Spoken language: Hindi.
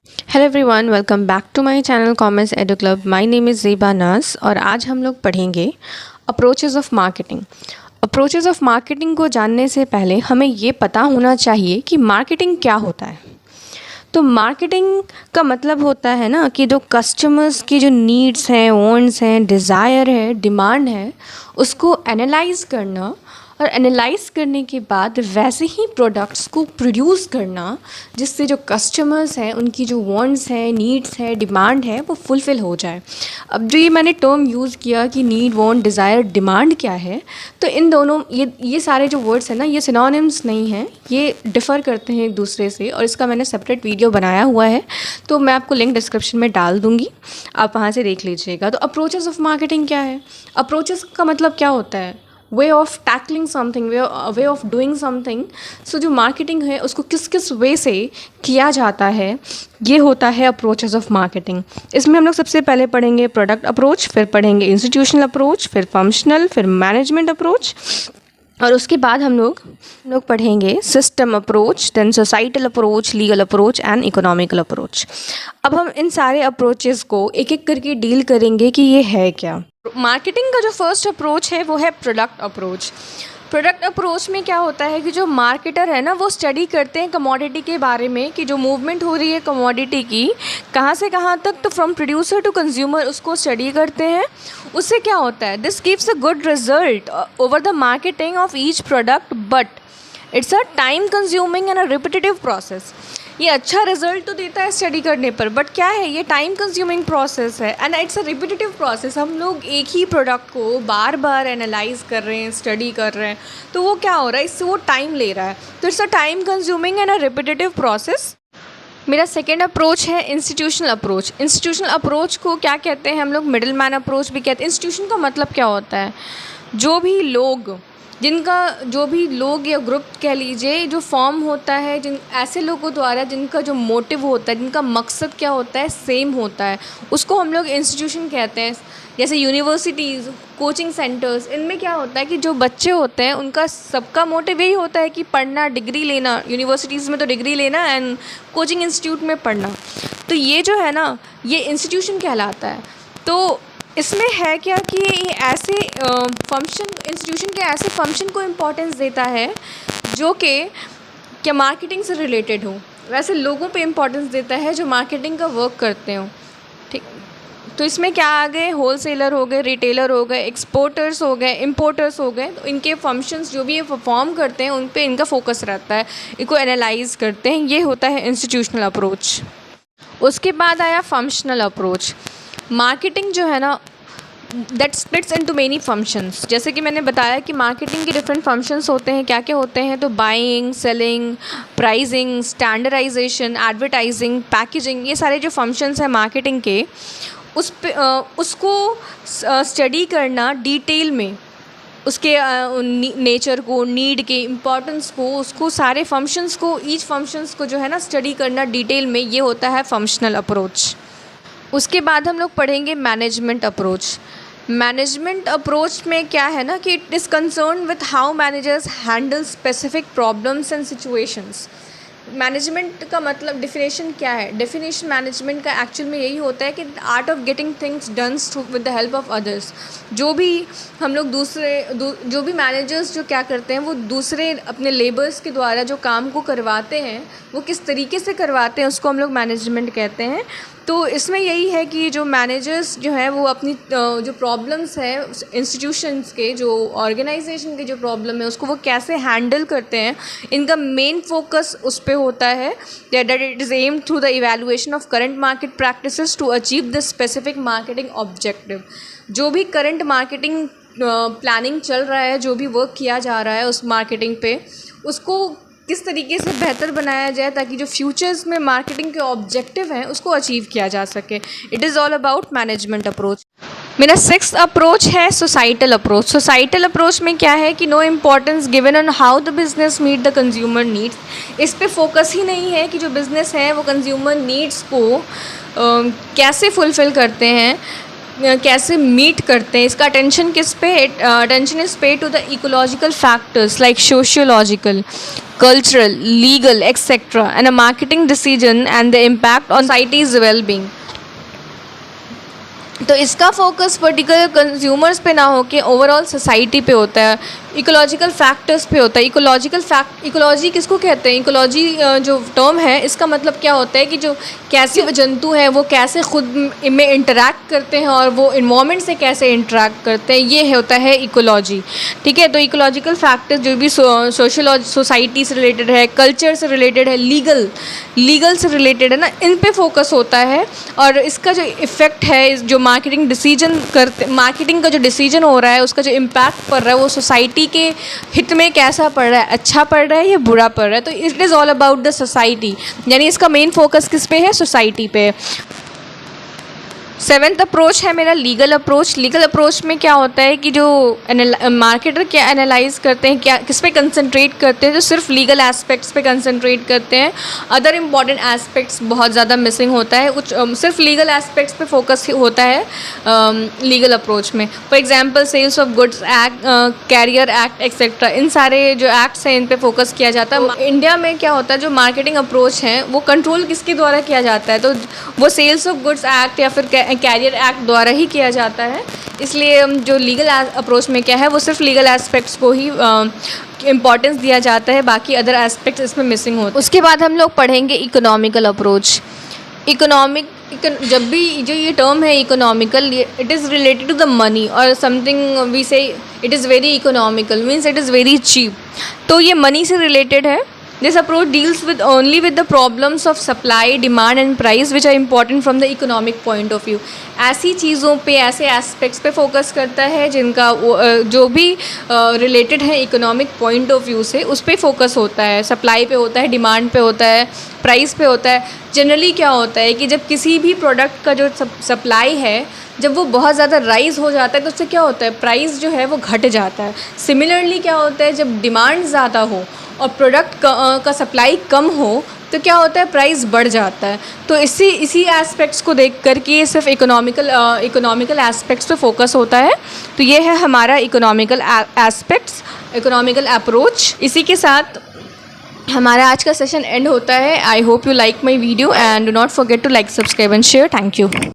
Hello everyone, welcome back to my channel commerce edu club. My name is Zeba Naaz और आज हम लोग पढ़ेंगे approaches of marketing. Approaches of marketing को जानने से पहले हमें ये पता होना चाहिए कि मार्केटिंग क्या होता है। तो मार्केटिंग का मतलब होता है ना कि जो कस्टमर्स की जो नीड्स हैं, वांट्स हैं, डिज़ायर है, डिमांड है, उसको एनालाइज करना और एनालाइज करने के बाद वैसे ही प्रोडक्ट्स को प्रोड्यूस करना जिससे जो कस्टमर्स हैं उनकी जो वांट्स हैं, नीड्स है, डिमांड है, वो फुलफ़िल हो जाए। अब जो ये मैंने टर्म यूज़ किया कि नीड, वांट, डिज़ायर, डिमांड क्या है, तो इन दोनों ये सारे जो वर्ड्स हैं ना, ये सिनोनिम्स नहीं हैं, ये डिफ़र करते हैं एक दूसरे से और इसका मैंने सेपरेट वीडियो बनाया हुआ है, तो मैं आपको लिंक डिस्क्रिप्शन में डाल दूँगी, आप वहाँ से देख लीजिएगा। तो अप्रोचेस ऑफ मार्केटिंग क्या है? अप्रोचेस का मतलब क्या होता है? Way of tackling something, way of doing something. So जो मार्केटिंग है उसको किस किस वे से किया जाता है, ये होता है अप्रोचेस ऑफ मार्केटिंग। इसमें हम लोग सबसे पहले पढ़ेंगे प्रोडक्ट अप्रोच, फिर पढ़ेंगे इंस्टीट्यूशनल अप्रोच, फिर फंक्शनल, फिर मैनेजमेंट अप्रोच और उसके बाद हम लोग पढ़ेंगे system approach, then societal approach, legal approach and economical approach. अब हम इन सारे अप्रोचेस को एक एक करके डील करेंगे कि ये है क्या। मार्केटिंग का जो फर्स्ट अप्रोच है वो है प्रोडक्ट अप्रोच। प्रोडक्ट अप्रोच में क्या होता है कि जो मार्केटर है ना, वो स्टडी करते हैं कमोडिटी के बारे में कि जो मूवमेंट हो रही है कमोडिटी की कहाँ से कहाँ तक, तो फ्रॉम प्रोड्यूसर टू कंज्यूमर उसको स्टडी करते हैं। उससे क्या होता है, this gives a good result over the marketing of each product, but it's a time consuming and a repetitive process. ये अच्छा रिजल्ट तो देता है स्टडी करने पर, बट क्या है, ये टाइम कंज्यूमिंग प्रोसेस है and it's a repetitive process. हम लोग एक ही प्रोडक्ट को बार बार एनालाइज कर रहे हैं, स्टडी कर रहे हैं, तो वो क्या हो रहा है, इससे वो टाइम ले रहा है, तो it's a time consuming and a repetitive process. मेरा सेकेंड अप्रोच है इंस्टीट्यूशनल अप्रोच। इंस्टीट्यूशनल अप्रोच को क्या कहते हैं हम लोग, मिडिल मैन अप्रोच भी कहते हैं। इंस्टीट्यूशन का मतलब क्या होता है, जो भी लोग या ग्रुप कह लीजिए जो फॉर्म होता है, जिन ऐसे लोगों द्वारा जिनका जो मोटिव होता है, जिनका मकसद क्या होता है, सेम होता है, उसको हम लोग इंस्टीट्यूशन कहते हैं। जैसे यूनिवर्सिटीज़, कोचिंग सेंटर्स, इनमें क्या होता है कि जो बच्चे होते हैं उनका सबका मोटिव यही होता है कि पढ़ना, डिग्री लेना। यूनिवर्सिटीज़ में तो डिग्री लेना एंड कोचिंग इंस्टीट्यूट में पढ़ना, तो ये जो है ना, ये इंस्टीट्यूशन कहलाता है। तो इसमें है क्या कि ये ऐसे इंस्टीट्यूशन के ऐसे फंक्शन को इम्पोर्टेंस देता है जो कि क्या मार्केटिंग से रिलेटेड हो, वैसे लोगों पे इम्पोर्टेंस देता है जो मार्केटिंग का वर्क करते हो। ठीक, तो इसमें क्या आ गए, होलसेलर हो गए, रिटेलर हो गए, एक्सपोर्टर्स हो गए, इम्पोर्टर्स हो गए। तो इनके फंक्शंस जो भी ये परफॉर्म करते हैं उन पे इनका फोकस रहता है, इनको एनालाइज करते हैं। ये होता है इंस्टीट्यूशनल अप्रोच। उसके बाद आया फंक्शनल अप्रोच। मार्केटिंग जो है ना, that splits into many functions. जैसे कि मैंने बताया कि मार्केटिंग के डिफरेंट फंक्शंस होते हैं, क्या क्या होते हैं, तो buying, selling, pricing, standardisation, advertising, packaging, ये सारे जो फंक्शंस हैं मार्केटिंग के, उसको स्टडी करना डिटेल में, उसके नेचर को, नीड के इम्पोर्टेंस को, उसको सारे फंक्शंस को, ईच फंक्शंस को जो है ना स्टडी करना डिटेल में, ये होता है फंक्शनल अप्रोच। उसके बाद हम लोग पढ़ेंगे मैनेजमेंट अप्रोच। मैनेजमेंट अप्रोच में क्या है ना कि it is concern with how managers handle specific problems and situations. Management का मतलब डेफिनेशन क्या है, डेफिनेशन मैनेजमेंट का एक्चुअल में यही होता है कि art of getting things done with the help of others. जो भी हम लोग जो भी मैनेजर्स जो क्या करते हैं, वो दूसरे अपने लेबर्स के द्वारा जो काम को करवाते हैं, वो किस तरीके से करवाते हैं, उसको हम लोग मैनेजमेंट कहते हैं। तो इसमें यही है कि जो मैनेजर्स जो हैं वो अपनी जो प्रॉब्लम्स है इंस्टीट्यूशंस के, जो ऑर्गेनाइजेशन के जो प्रॉब्लम है, उसको वो कैसे हैंडल करते हैं, इनका मेन फोकस उस पर होता है। That it is aim through the evaluation of current market practices to achieve the specific marketing objective. जो भी करंट मार्केटिंग प्लानिंग चल रहा है, जो भी वर्क किया जा रहा है उस मार्केटिंग पे, उसको किस तरीके से बेहतर बनाया जाए ताकि जो फ्यूचर्स में मार्केटिंग के ऑब्जेक्टिव हैं उसको अचीव किया जा सके। It is all about management approach. मेरा सिक्स्थ अप्रोच है सोसाइटल अप्रोच। सोसाइटल अप्रोच में क्या है कि no importance given on how the business meet the consumer needs. इस पे फोकस ही नहीं है कि जो बिज़नेस है वो कंज्यूमर नीड्स को कैसे फुलफ़िल करते हैं, कैसे मीट करते हैं। इसका अटेंशन किस पे, attention is pay to the ecological factors like sociological. cultural, legal, etc., and a marketing decision and the impact on society's well-being. तो इसका फोकस पर्टिकुलर कंज्यूमर्स पे ना हो के ओवरऑल सोसाइटी पे होता है, इकोलॉजिकल फैक्टर्स पे होता है. इकोलॉजी किसको कहते हैं? इकोलॉजी जो टर्म है इसका मतलब क्या होता है कि जो कैसे जंतु हैं वो कैसे खुद में इंटरैक्ट करते हैं और वो इन्वायरमेंट से कैसे इंटरैक्ट करते हैं, ये होता है इकोलॉजी. ठीक है, तो इकोलॉजिकल फैक्टर्स जो भी सोसाइटी से रिलेटेड है, कल्चर से रिलेटेड है, लीगल से रिलेटेड है ना, इन पे फोकस होता है. और इसका जो इफ़ेक्ट है, जो मार्केटिंग का जो डिसीजन हो रहा है, उसका जो इम्पैक्ट पड़ रहा है वो सोसाइटी के हित में कैसा पड़ रहा है, अच्छा पड़ रहा है या बुरा पड़ रहा है. तो it is all about the society, यानी इसका मेन फोकस किस पे है? सोसाइटी पे. 7th अप्रोच है मेरा लीगल अप्रोच. लीगल अप्रोच में क्या होता है कि जो मार्केटर क्या एनालाइज करते हैं, क्या किस पे कंसंट्रेट करते हैं, जो सिर्फ लीगल एस्पेक्ट्स पे कंसंट्रेट करते हैं. अदर इम्पॉर्टेंट एस्पेक्ट्स बहुत ज़्यादा मिसिंग होता है. कुछ सिर्फ लीगल एस्पेक्ट्स पे फोकस होता है लीगल अप्रोच में. For example sales of goods act, carrier act etcetera, इन सारे जो एक्ट्स हैं इन पे फोकस किया जाता है. इंडिया में क्या होता है, जो मार्केटिंग अप्रोच है वो कंट्रोल किसके द्वारा किया जाता है? तो वो सेल्स ऑफ गुड्स एक्ट या फिर कैरियर एक्ट द्वारा ही किया जाता है. इसलिए जो लीगल अप्रोच में क्या है, वो सिर्फ लीगल एस्पेक्ट्स को ही इम्पॉर्टेंस दिया जाता है, बाकी अदर एस्पेक्ट्स इसमें मिसिंग होते हैं. उसके बाद हम लोग पढ़ेंगे इकोनॉमिकल अप्रोच. जब भी जो ये टर्म है economical, it is related to the money और something we say it is very economical means it is very cheap. तो ये मनी से रिलेटेड है. This approach deals only with the problems of supply, demand and price which are important from the economic point of view. ऐसी चीज़ों पे, ऐसे एस्पेक्ट्स पे फोकस करता है जिनका जो भी रिलेटेड है इकोनॉमिक पॉइंट ऑफ व्यू से, उस पे फोकस होता है. सप्लाई पे होता है, डिमांड पे होता है, प्राइस पे होता है. जनरली क्या होता है कि जब किसी भी प्रोडक्ट का जो सप्लाई है, जब वो बहुत ज़्यादा राइज़ हो जाता है तो उससे क्या होता है, प्राइस जो है वो घट जाता है. सिमिलरली क्या होता है, जब डिमांड ज़्यादा हो और प्रोडक्ट का सप्लाई कम हो तो क्या होता है, प्राइस बढ़ जाता है. तो इसी एस्पेक्ट्स को देख करके सिर्फ इकोनॉमिकल एस्पेक्ट्स पे फोकस होता है. तो ये है हमारा इकोनॉमिकल एस्पेक्ट्स, इकोनॉमिकल अप्रोच. इसी के साथ हमारा आज का सेशन एंड होता है. I hope you like my video and do not forget to like, subscribe and share. Thank you.